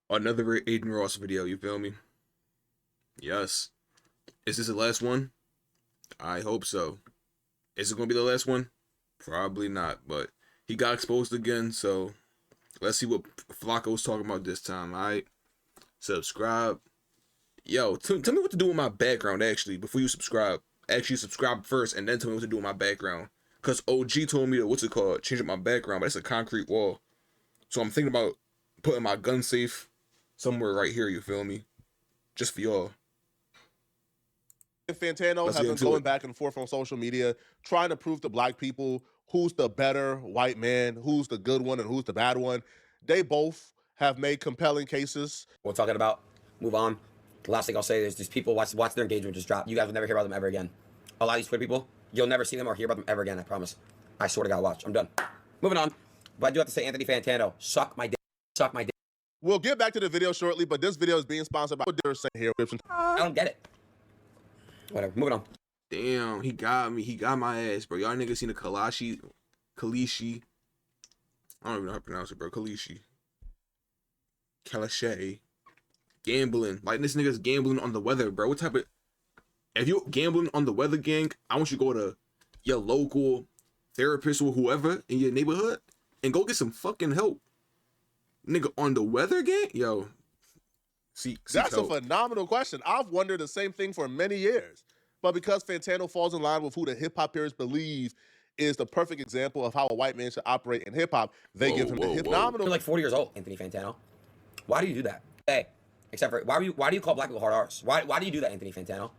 Another Adin Ross video, you feel me? Yes. Is this the last one? I hope so. Is it gonna be the last one? Probably not, but he got exposed again, so let's see what Flakko's talking about this time. Alright. Subscribe. Yo, tell me what to do with my background actually before you subscribe. Actually subscribe first and then tell me what to do with my background. Cause OG told me to change up my background, but it's a concrete wall. So I'm thinking about putting my gun safe somewhere right here, you feel me? Just for y'all. Fantano have been going back and forth on social media trying to prove to black people who's the better white man, who's the good one, and who's the bad one. They both have made compelling cases. We're talking about, move on. The last thing I'll say is these people, watch their engagement just drop. You guys will never hear about them ever again. A lot of these Twitter people, you'll never see them or hear about them ever again, I promise. I swear to God, watch. I'm done. Moving on. But I do have to say, Anthony Fantano, suck my dick. Suck my dick. We'll get back to the video shortly, but this video is being sponsored by here. I don't get it. Whatever, moving on. Damn, he got me. He got my ass, bro. Y'all niggas seen the Kalishi. I don't even know how to pronounce it, bro. Kalishi. Gambling. Like, this nigga's gambling on the weather, bro. What type of... If you're gambling on the weather, gang, I want you to go to your local therapist or whoever in your neighborhood and go get some fucking help. Nigga, on the weather, gang? Yo. That's a phenomenal question. I've wondered the same thing for many years. But because Fantano falls in line with who the hip-hop purists believe is the perfect example of how a white man should operate in hip-hop, they give him the phenomenal... You're like 40 years old, Anthony Fantano. Why do you do that? Hey, except for, why do you call black people hard R's? Why do you do that, Anthony Fantano?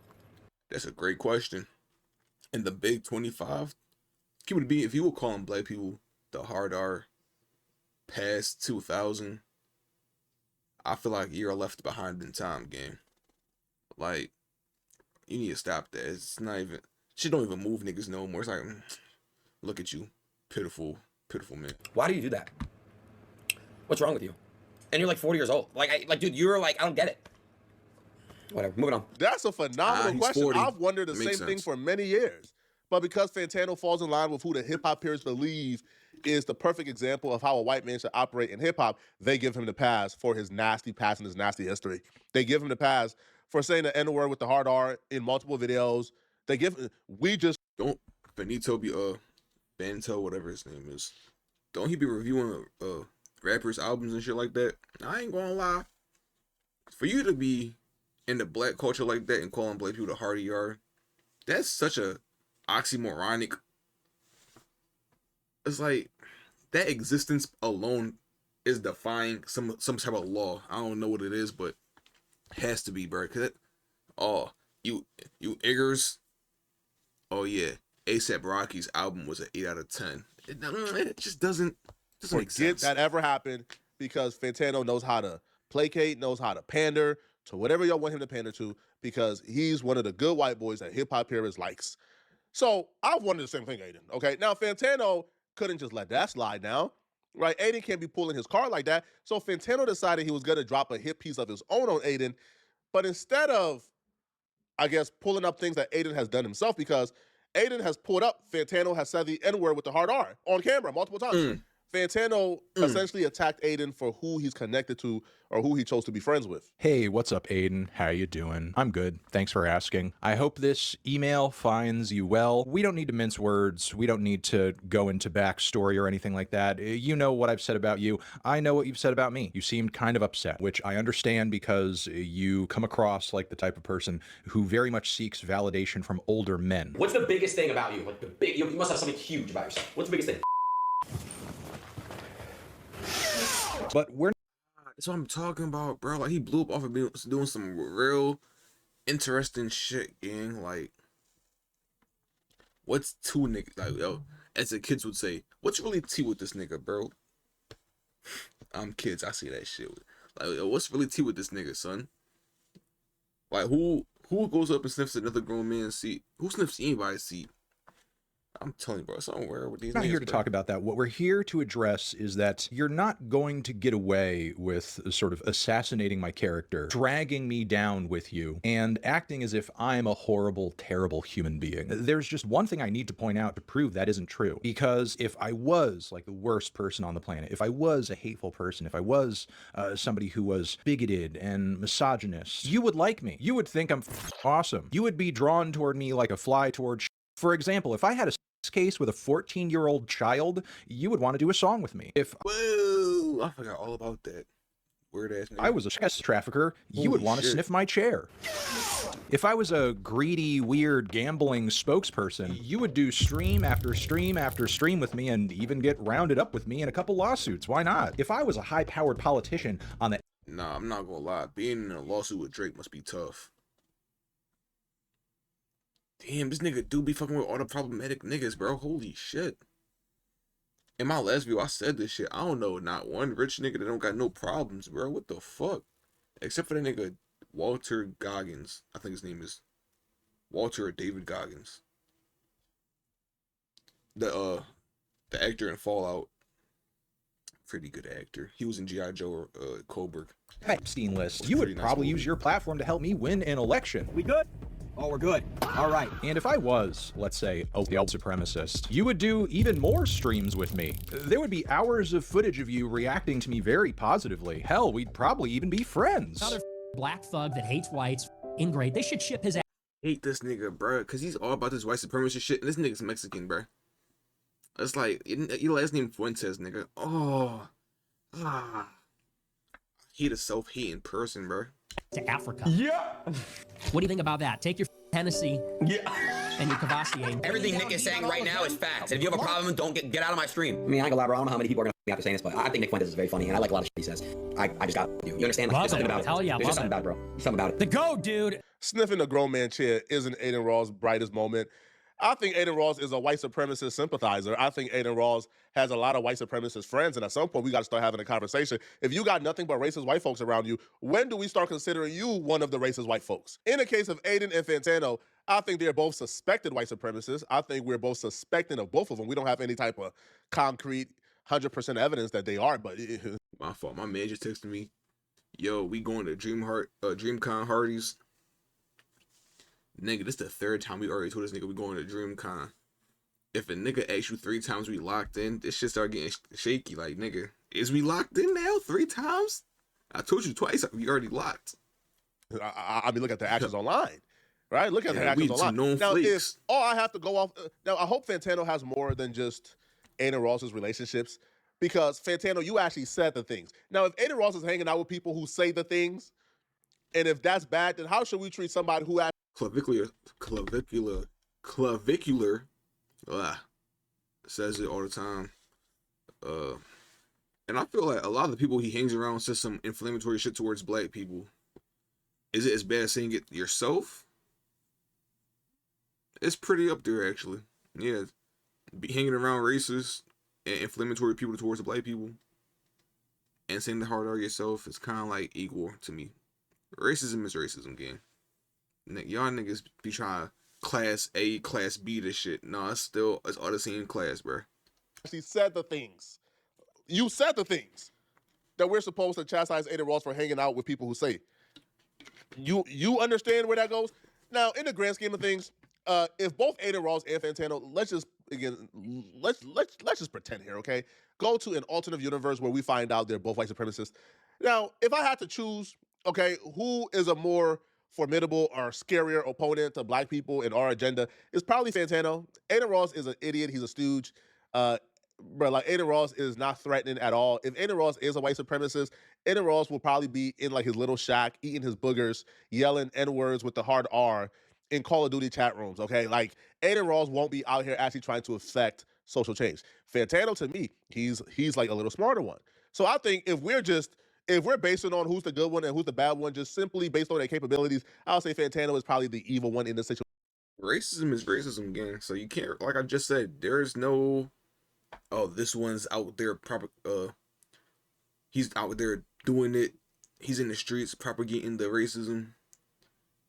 That's a great question. In the big 25, keep it being, if you were calling black people the hard R past 2000, I feel like you're left behind in time, game. Like, you need to stop that. It's not even, shit don't even move niggas no more. It's like, look at you, pitiful man. Why do you do that? What's wrong with you? And you're like 40 years old. Like, dude, you're like, I don't get it. Whatever, moving on. That's a phenomenal question. 40. I've wondered the same thing for many years. But because Fantano falls in line with who the hip-hop purists believe is the perfect example of how a white man should operate in hip-hop, they give him the pass for his nasty past and his nasty history. They give him the pass for saying the N-word with the hard R in multiple videos. They give... We just... Don't Benito be, Bento, whatever his name is. Don't he be reviewing, rappers' albums and shit like that? I ain't gonna lie. For you to be in the black culture like that and calling black people the hardy R, that's such a oxymoronic. It's like that existence alone is defying some type of law. I don't know what it is, but it has to be, bro. Cause you iggers. Oh yeah, A$AP Rocky's album was an 8 out of 10. It just doesn't make sense. That ever happened, because Fantano knows how to placate, knows how to pander to whatever y'all want him to pander to, because he's one of the good white boys that hip-hop purists likes. So I've wondered the same thing, Adin. Okay, now Fantano couldn't just let that slide now, right? Adin can't be pulling his card like that. So Fantano decided he was going to drop a hit piece of his own on Adin, but instead of, I guess, pulling up things that Adin has done himself, because Adin has pulled up, Fantano has said the N-word with the hard R on camera multiple times. Fantano essentially attacked Adin for who he's connected to or who he chose to be friends with. Hey, what's up, Adin? How you doing? I'm good. Thanks for asking. I hope this email finds you well. We don't need to mince words. We don't need to go into backstory or anything like that. You know what I've said about you. I know what you've said about me. You seemed kind of upset, which I understand because you come across like the type of person who very much seeks validation from older men. What's the biggest thing about you? Like you must have something huge about yourself. What's the biggest thing? But we're... That's what I'm talking about, bro. Like, he blew up off of doing some real interesting shit, gang. Like, what's two niggas? Like, yo, as the kids would say, what's really tea with this nigga, bro? I'm kids, I see that shit. Like, yo, what's really tea with this nigga, son? Like, who goes up and sniffs another grown man's seat? Who sniffs anybody's seat? I'm telling you, bro, somewhere with these We're not here niggas, to bro. talk about that. What we're here to address is that you're not going to get away with sort of assassinating my character, dragging me down with you, and acting as if I'm a horrible, terrible human being. There's just one thing I need to point out to prove that isn't true. Because if I was like the worst person on the planet, if I was a hateful person, if I was somebody who was bigoted and misogynist, you would like me. You would think I'm awesome. You would be drawn toward me like a fly toward For example, if I had a case with a 14-year-old child, you would want to do a song with me. If Whoa, I forgot all about that. Weird ass nigga. I was a sex trafficker, you would Holy want to shit. sniff my chair. If I was a greedy, weird, gambling spokesperson, you would do stream after stream after stream with me and even get rounded up with me in a couple lawsuits. Why not? If I was a high-powered politician on the Nah, I'm not gonna lie. Being in a lawsuit with Drake must be tough. Damn, this nigga do be fucking with all the problematic niggas, bro. Holy shit. In my last video, I said this shit. I don't know not one rich nigga that don't got no problems, bro. What the fuck? Except for that nigga Walter Goggins. I think his name is Walter or David Goggins. The actor in Fallout. Pretty good actor. He was in G.I. Joe or Colbert. Epstein list, you would Pretty nice probably movie. use your platform to help me win an election. We good? Oh, we're good. All right. And if I was, let's say, a white supremacist, you would do even more streams with me. There would be hours of footage of you reacting to me very positively. Hell, we'd probably even be friends. Another black thug that hates whites, ingrate. They should ship his ass. Hate this nigga, bro, because he's all about this white supremacy shit, and this nigga's Mexican, bro. It's like, your last name Fuentes, nigga. Oh. Ah. He the self-hating person, bro. to Africa. Yeah. What do you think about that? Take your Hennessy Yeah. and your Cavassier. Everything Nick is saying right now is facts. And if you have a problem, don't get out of my stream. I mean, I ain't gonna lie, bro. I don't know how many people are gonna be after saying this, but I think Nick Fuentes is very funny, and I like a lot of shit he says. I just got you. You understand? Like, Love there's something it. about it. Hell yeah, There's just love something about it, bro. There's something about it. The GOAT, dude. Sniffing a grown man chair isn't Adin Ross' brightest moment. I think Adin Ross is a white supremacist sympathizer. I think Adin Ross has a lot of white supremacist friends, and at some point we got to start having a conversation. If you got nothing but racist white folks around you, when do we start considering you one of the racist white folks? In the case of Adin and Fantano, I think they're both suspected white supremacists. I think we're both suspecting of both of them. We don't have any type of concrete 100% evidence that they are, but My fault. My man just texted me, yo, we going to DreamCon Hardee's. Nigga, this the third time we already told this nigga we going to DreamCon. If a nigga asks you 3 times we locked in, this shit start getting shaky. Like, nigga, is we locked in now 3 times? I told you twice we already locked. I mean, look at the actions online, right? Look at the Yeah, we actions some online. known Now, flakes. if all I have to go off, now I hope Fantano has more than just Adin Ross's relationships, because Fantano, you actually said the things. Now, if Adin Ross is hanging out with people who say the things, and if that's bad, then how should we treat somebody who actually clavicular, says it all the time. And I feel like a lot of the people he hangs around says some inflammatory shit towards black people. Is it as bad as saying it yourself? It's pretty up there, actually. Yeah, be hanging around racist and inflammatory people towards the black people and saying the hard R yourself is kind of like equal to me. Racism is racism, gang. Y'all niggas be trying to class A, class B this shit. No, it's all the same class, bro. said the things. You said the things that we're supposed to chastise Adin Ross for hanging out with people who say. You understand where that goes? Now, in the grand scheme of things, if both Adin Ross and Fantano, let's just pretend here, okay? Go to an alternate universe where we find out they're both white supremacists. Now, if I had to choose, okay, who is a more formidable or scarier opponent to black people in our agenda, it's probably Fantano. Adin Ross is an idiot. He's a stooge. But like, Adin Ross is not threatening at all. If Adin Ross is a white supremacist, Adin Ross will probably be in like his little shack, eating his boogers, yelling N-words with the hard R in Call of Duty chat rooms, okay? Like, Adin Ross won't be out here actually trying to affect social change. Fantano, to me, he's like a little smarter one. So I think if we're basing on who's the good one and who's the bad one, just simply based on their capabilities, I'll say Fantano is probably the evil one in this situation. Racism is racism, gang. So you can't, like I just said, there's no, oh, this one's out there he's out there doing it. He's in the streets propagating the racism.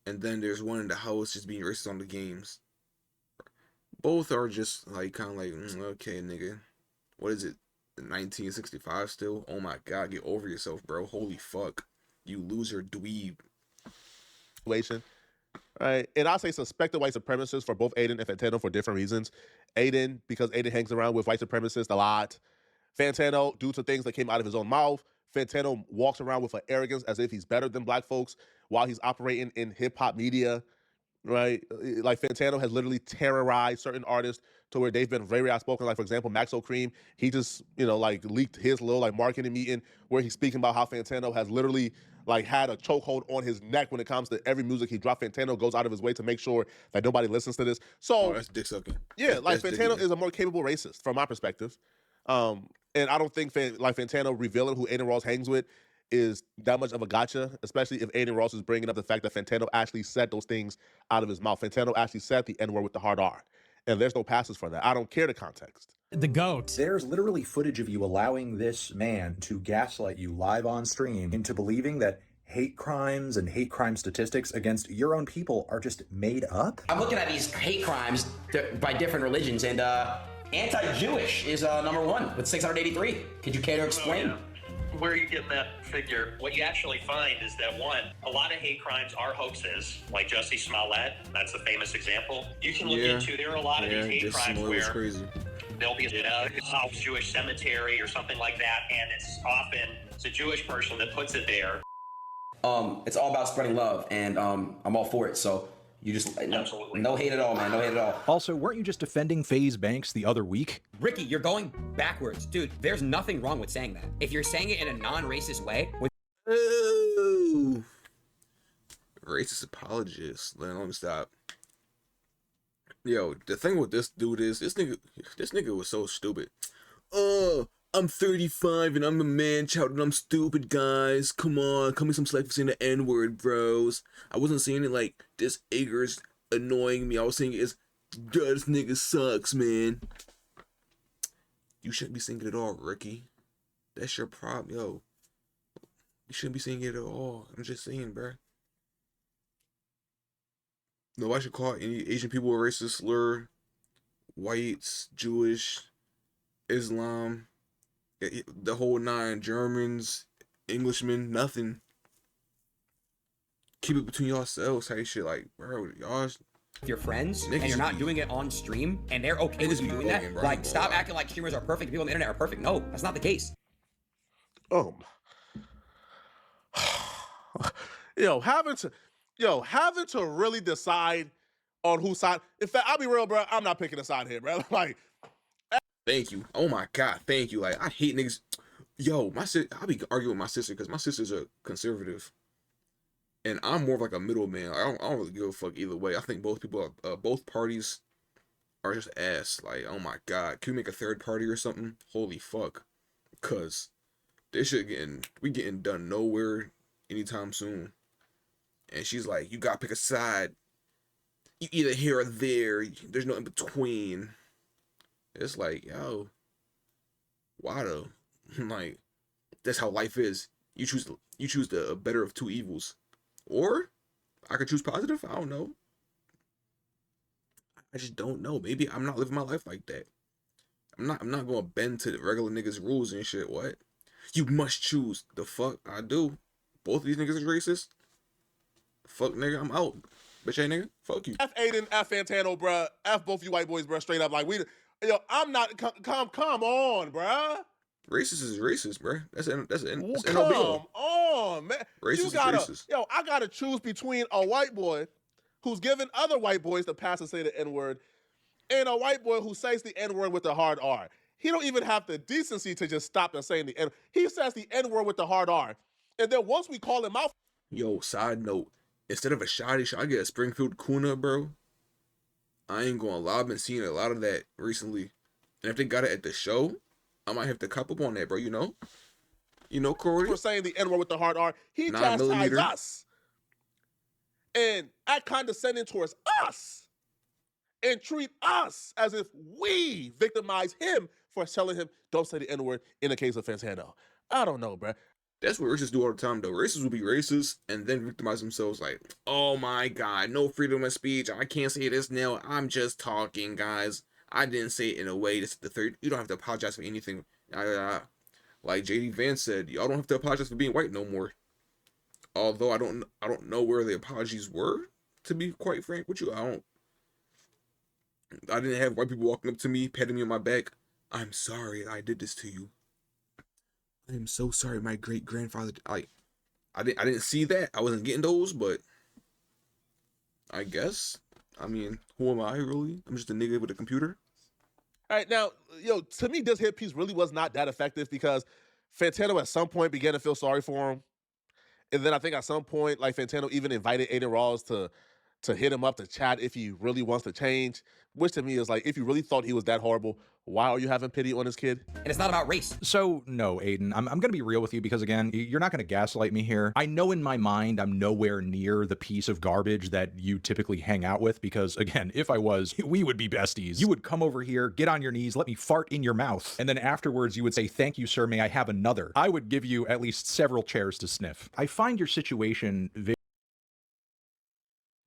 And then there's one in the house just being racist on the games. Both are just like kind of like okay, nigga. What is it? 1965 still? Oh my god, get over yourself, bro. Holy fuck, you loser dweeb. Situation, right? And I'll say suspected white supremacists for both Adin and Fantano for different reasons. Adin, because Adin hangs around with white supremacists a lot. Fantano, due to things that came out of his own mouth. Fantano walks around with an arrogance as if he's better than black folks while he's operating in hip-hop media, right? Like Fantano has literally terrorized certain artists to where they've been very outspoken. Like, for example, Maxo Cream, he just, like leaked his little like marketing meeting where he's speaking about how Fantano has literally like had a chokehold on his neck when it comes to every music he dropped. Fantano goes out of his way to make sure that nobody listens to this. So that's dick sucking. Yeah, like that's Fantano is a more capable racist from my perspective. And I don't think Fantano revealing who Adin Ross hangs with is that much of a gotcha, especially if Adin Ross is bringing up the fact that Fantano actually said those things out of his mouth. Fantano actually said the N-word with the hard R. And there's no passes for that. I don't care the context. The GOAT. There's literally footage of you allowing this man to gaslight you live on stream into believing that hate crimes and hate crime statistics against your own people are just made up. I'm looking at these hate crimes by different religions, and anti-Jewish is number one with 683. Could you care to explain? Oh, yeah. Where are you getting that figure? What you actually find is that, one, a lot of hate crimes are hoaxes, like Jussie Smollett. That's a famous example. You can look into, there are a lot of these hate crimes where there'll be a South Jewish cemetery or something like that, and it's a Jewish person that puts it there. It's all about spreading love, and I'm all for it. So you just Absolutely. No hate at all, man. No hate at all. Also, weren't you just defending FaZe Banks the other week? Ricky, you're going backwards, dude. There's nothing wrong with saying that. If you're saying it in a non-racist way, Ooh. Racist apologist. Let me stop. Yo, the thing with this dude is this nigga was so stupid. I'm 35 and I'm a man child and I'm stupid, guys. Come on, cut me some slack for saying the N-word, bros. I wasn't saying it like this Ager's annoying me. I was saying it as, this nigga sucks, man. You shouldn't be saying it at all, Ricky. That's your problem, yo. You shouldn't be saying it at all. I'm just saying, bruh. Nobody should call any Asian people a racist slur. Whites, Jewish, Islam, the whole nine, Germans, Englishmen, nothing. Keep it between yourselves. How you shit like, bro, y'all. with your friends, Niggas and you're not be- doing it on stream, and they're okay with you doing that, bro. like, stop acting like streamers are perfect. People on the internet are perfect. No, that's not the case. Having to really decide on whose side. In fact, I'll be real, bro. I'm not picking a side here, bro. Like, Thank you. Oh my god, thank you. Like, I hate niggas. Yo, I'll be arguing with my sister because my sister's a conservative, and I'm more of like a middleman. I don't really give a fuck either way. I think both parties are just ass. Like, oh my god, can we make a third party or something? Holy fuck, cause this shit getting done nowhere anytime soon. And she's like, you gotta pick a side. You either here or there. There's no in between. It's like, yo, why though? Like, that's how life is. You choose the better of two evils, or I could choose positive. I don't know. I just don't know. Maybe I'm not living my life like that. I'm not gonna bend to the regular niggas' rules and shit. What? You must choose. The fuck I do. Both of these niggas is racist. Fuck nigga, I'm out. Bitch, hey nigga, fuck you. F Adin, F Fantano, bruh. F both you white boys, bruh. Straight up, like I'm not. Come on, bruh. Racist is racist, bruh. That's NOBO. Come on, man. Racist is racist. I gotta choose between a white boy who's giving other white boys the pass to say the N-word and a white boy who says the N-word with the hard R. He don't even have the decency to just stop and saying the N. He says the N-word with the hard R, and then once we call him out. Yo, side note, instead of a shotty shot, I get a Springfield Kuna, bro. I ain't gonna lie, I've been seeing a lot of that recently. And if they got it at the show, I might have to cop up on that, bro. You know, Corey? For saying the N-word with the hard R, he 9 chastised millimeter. us and act condescending towards us and treat us as if we victimize him for telling him don't say the N-word in the case of Fantano. I don't know, bro. That's what racists do all the time, though. Racists will be racist and then victimize themselves like, oh my God, no freedom of speech. I can't say this now. I'm just talking, guys. I didn't say it in a way. This is the third. You don't have to apologize for anything. Like JD Vance said, y'all don't have to apologize for being white no more. Although I don't know where the apologies were, to be quite frank with you. I didn't have white people walking up to me, patting me on my back. I'm sorry I did this to you. I am so sorry, my great grandfather. I didn't see that. I wasn't getting those, but I guess. I mean, who am I really? I'm just a nigga with a computer. All right, now, to me, this hit piece really was not that effective because Fantano at some point began to feel sorry for him. And then I think at some point, like, Fantano even invited Adin Ross to hit him up to chat if he really wants to change, which to me is like, if you really thought he was that horrible, why are you having pity on this kid? And it's not about race. So, no, Adin, I'm going to be real with you because, again, you're not going to gaslight me here. I know in my mind I'm nowhere near the piece of garbage that you typically hang out with because, again, if I was, we would be besties. You would come over here, get on your knees, let me fart in your mouth, and then afterwards you would say, thank you, sir, may I have another? I would give you at least several chairs to sniff. I find your situation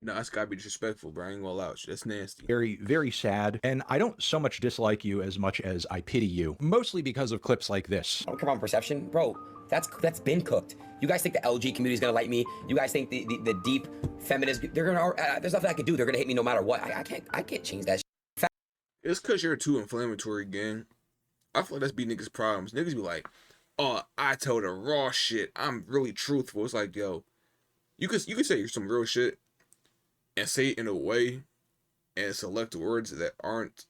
No, that's gotta be disrespectful, bro. I ain't gonna allow it. That's nasty. very, very sad. And I don't so much dislike you as much as I pity you, mostly because of clips like this. I don't care about perception, bro. That's been cooked. You guys think the LG community is gonna like me? You guys think the deep feminists? They're gonna. There's nothing I can do. They're gonna hate me no matter what. I can't change that. It's cause you're too inflammatory, gang. I feel like that's be niggas' problems. Niggas be like, oh, I tell the raw shit. I'm really truthful. It's like, yo, you could say some real shit and say it in a way and select words that aren't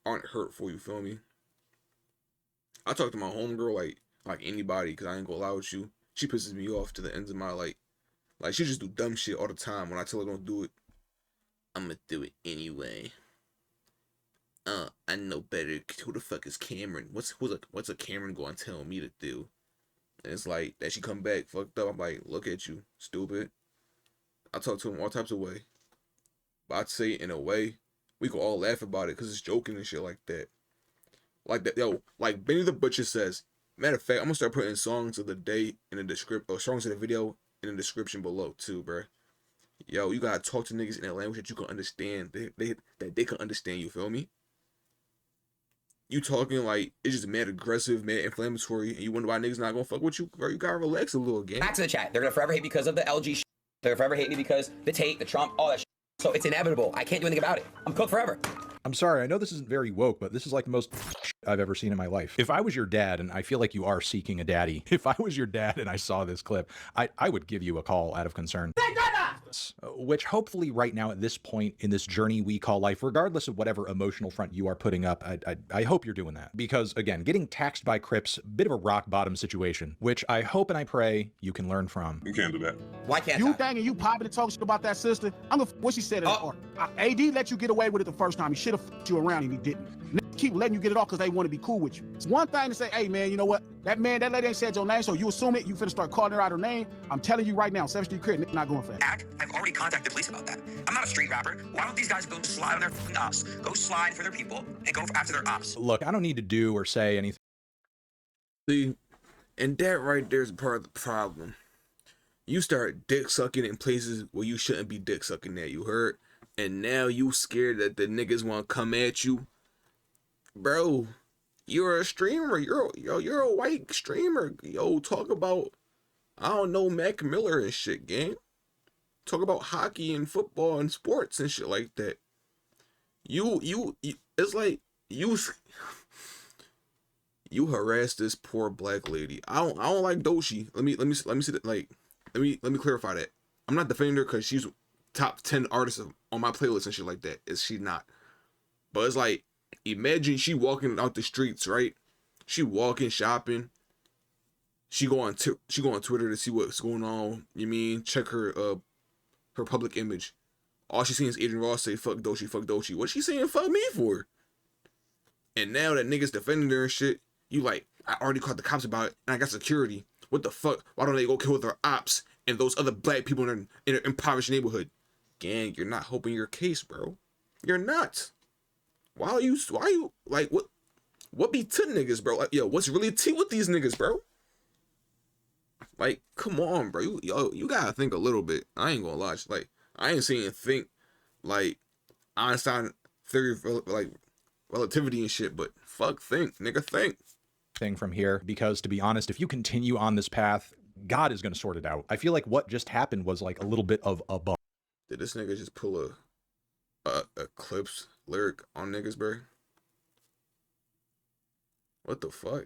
hurtful, you feel me? I talk to my homegirl like anybody, because I ain't gonna lie with you. She pisses me off to the ends of my like she just do dumb shit all the time. When I tell her don't do it, I'm gonna do it anyway. I know better. Who the fuck is Cameron? What's a Cameron gonna tell me to do? And it's like that she come back fucked up. I'm like, look at you, stupid. I talk to him all types of way, but I'd say it in a way we could all laugh about it because it's joking and shit like that. Like that, yo. Like Benny the Butcher says. Matter of fact, I'm gonna start putting songs of the day in the description, or songs of the video in the description below too, bruh. Yo, you gotta talk to niggas in a language that you can understand. That they can understand. You feel me? You talking like it's just mad aggressive, mad inflammatory, and you wonder why niggas not gonna fuck with you, bro. You gotta relax a little, gang. Back to the chat. They're gonna forever hate because of the LG shit. They're forever hate me because the Tate, the Trump, all that shit. So it's inevitable. I can't do anything about it. I'm cooked forever. I'm sorry, I know this isn't very woke, but this is like the most I've ever seen in my life. If I was your dad, and I feel like you are seeking a daddy, if I was your dad and I saw this clip, I would give you a call out of concern. Which hopefully right now at this point in this journey we call life, regardless of whatever emotional front you are putting up, I hope you're doing that. Because again, getting taxed by Crips, bit of a rock bottom situation, which I hope and I pray you can learn from. You can't do that. Why can't you I? thinking you popping and talking shit about that sister? I'm gonna what she said in the art. AD let you get away with it the first time. He should have you around and he didn't. Keep letting you get it off because they want to be cool with you. It's one thing to say, hey man, you know what? That lady ain't said your name, so you assume it. You finna start calling her out her name. I'm telling you right now, 7th Street Crit, not going for that. I've already contacted the police about that. I'm not a street rapper. Why don't these guys go slide on their f***ing ops? Go slide for their people and go after their ops. Look, I don't need to do or say anything. See, and that right there is part of the problem. You start dick sucking in places where you shouldn't be dick sucking at, you heard? And now you scared that the niggas want to come at you. Bro, you're a streamer. You're a white streamer. Yo, talk about, I don't know, Mac Miller and shit, gang. Talk about hockey and football and sports and shit like that. You it's like you harass this poor black lady. I don't like Doshi. Let me see that. Like, let me clarify that. I'm not defending her because she's top 10 artists on my playlist and shit like that. Is she not? But it's like, imagine she walking out the streets, right? She walking, shopping. She go on Twitter to see what's going on. You mean check her public image. All she's seeing is Adin Ross say fuck Doshi, fuck Doshi. What's she saying fuck me for? And now that niggas defending her and shit, you like, I already called the cops about it and I got security. What the fuck? Why don't they go kill their ops and those other black people in an impoverished neighborhood? Gang, you're not helping your case, bro. You're not. Why are you like what? What be to niggas, bro? Like, yo, what's really tea with these niggas, bro? Like, come on, bro. You gotta think a little bit. I ain't gonna lie. Like, I ain't saying think like Einstein theory of like relativity and shit, but fuck, think, nigga, think. Thing from here, because to be honest, if you continue on this path, God is gonna sort it out. I feel like what just happened was like a little bit of a bump. Did this nigga just pull a Eclipse lyric on niggas, bro? What the fuck?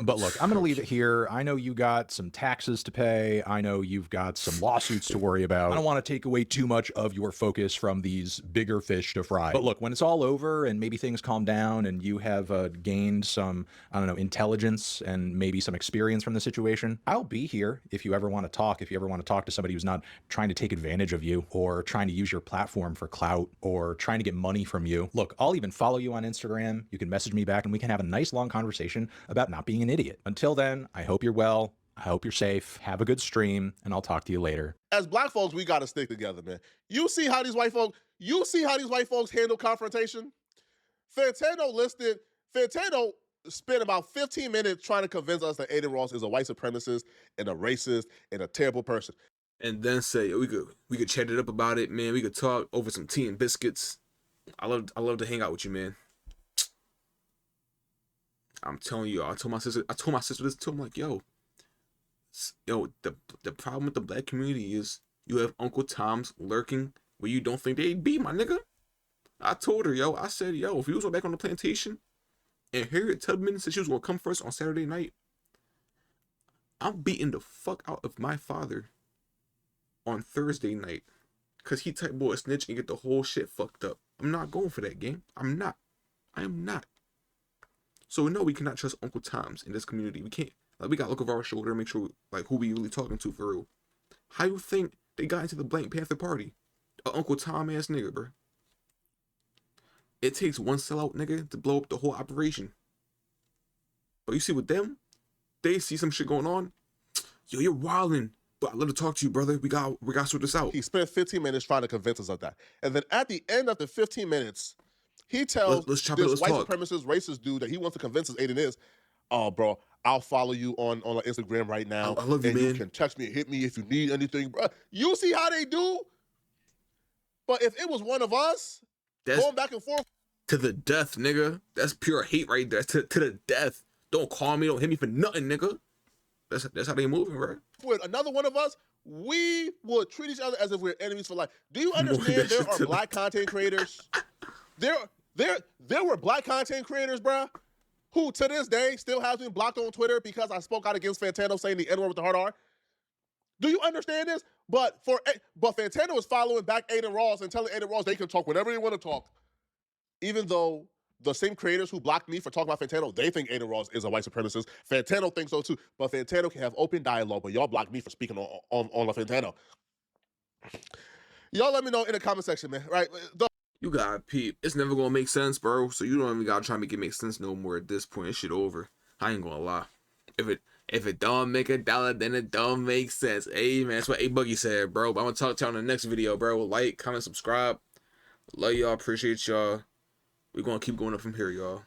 But look, I'm going to leave it here. I know you got some taxes to pay. I know you've got some lawsuits to worry about. I don't want to take away too much of your focus from these bigger fish to fry. But look, when it's all over and maybe things calm down and you have gained some, I don't know, intelligence and maybe some experience from the situation, I'll be here if you ever want to talk. If you ever want to talk to somebody who's not trying to take advantage of you or trying to use your platform for clout or trying to get money from you. Look, I'll even follow you on Instagram. You can message me back and we can have a nice long conversation about not being an idiot. Until then, I hope you're well. I hope you're safe. Have a good stream, and I'll talk to you later. As black folks, we gotta stick together, man. You see how these white folks handle confrontation? Fantano spent about 15 minutes trying to convince us that Adin Ross is a white supremacist and a racist and a terrible person. And then say, we could chat it up about it, man. We could talk over some tea and biscuits. I love to hang out with you, man. I'm telling you, I told my sister this too. I'm like, yo, the problem with the black community is you have Uncle Toms lurking where you don't think they'd be, my nigga. I told her, yo, I said, yo, if you was back on the plantation and Harriet Tubman said she was gonna come first on Saturday night, I'm beating the fuck out of my father on Thursday night because he type boy a snitch and get the whole shit fucked up. I'm not going for that game. I am not. So no, we cannot trust Uncle Toms in this community. We can't. Like, we gotta look over our shoulder and make sure like who we really talking to for real. How you think they got into the Black Panther Party? A Uncle Tom ass nigga, bro. It takes one sellout nigga to blow up the whole operation. But you see with them, they see some shit going on. Yo, you're wildin'. But I'd love to talk to you, brother. We got to sort this out. He spent 15 minutes trying to convince us of that. And then at the end of the 15 minutes, he tells this white supremacist racist dude that he wants to convince us Adin is, oh, bro, I'll follow you on Instagram right now. I love you, man. You can text me and hit me if you need anything, bro. You see how they do? But if it was one of us, going back and forth. To the death, nigga. That's pure hate right there. To the death. Don't call me. Don't hit me for nothing, nigga. That's how they moving, right? With another one of us, we would treat each other as if we're enemies for life. Do you understand there are black content creators? There were black content creators, bruh, who to this day still has been blocked on Twitter because I spoke out against Fantano saying the N-word with the hard R. Do you understand this? But Fantano is following back Adin Ross and telling Adin Ross they can talk whenever they want to talk. Even though the same creators who blocked me for talking about Fantano, they think Adin Ross is a white supremacist. Fantano thinks so too. But Fantano can have open dialogue, but y'all blocked me for speaking on Fantano. Y'all let me know in the comment section, man. Right? You gotta peep. It's never gonna make sense, bro. So you don't even gotta try to make it make sense no more at this point. This shit over. I ain't gonna lie. If it don't make $1, then it don't make sense. Hey man, that's what A Buggy said, bro. But I'm gonna talk to y'all in the next video, bro. Like, comment, subscribe. Love y'all. Appreciate y'all. We're gonna keep going up from here, y'all.